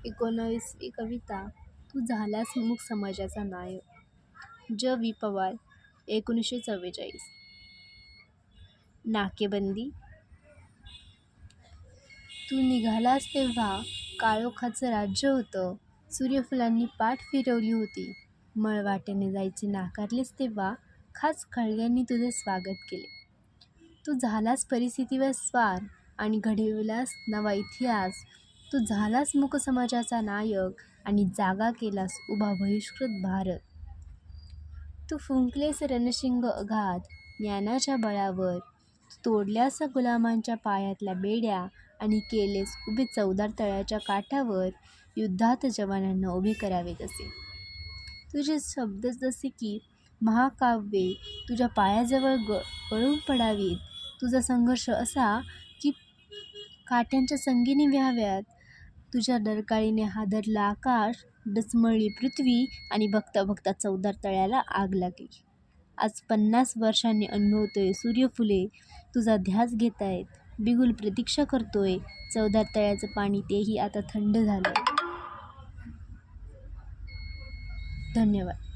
19वी कविता. तू झालास मूक समाजाचा नायक. ज.वी. पवार. 1944. नाकेबंदी. तू निघालास तेव्हा काळोखाचं राज्य होतं. सूर्यफुलांनी पाठ फिरवली होती. मळवाट्याने जायचे नाकारलेस तेव्हा खास खळग्यांनी तुझे स्वागत केले. तू झालास परिस्थितीवर स्वार आणि घडविलास नवा इतिहास. तू झालास मूक समाजाचा नायक आणि जागा केलास उभा बहिष्कृत भारत. तू फुंकलेस रणशिंग अगाध ज्ञानाच्या बळावर. तू तोडल्यास गुलामांच्या पायातल्या बेड्या आणि केलेस उभे चवदार तळ्याच्या काठावर. युद्धात जवानांना उभे करावे तसे. तुझे शब्द जसे की महाकाव्ये तुझ्या पायाजवळ गळून पडावीत. तुझा संघर्ष असा की काठ्यांच्या संगीने व्हाव्यात. तुझ्या डरकाळीने हादरलं आकाश, डचमळली पृथ्वी आणि बघता बघता चवदार तळ्याला आग लागली. आज 50 वर्षांनी अनुभवतोय सूर्यफुले तुझा ध्यास घेतायत. बिगुल प्रतीक्षा करतोय. चवदार तळ्याचं पाणी तेही आता थंड झालंय. धन्यवाद.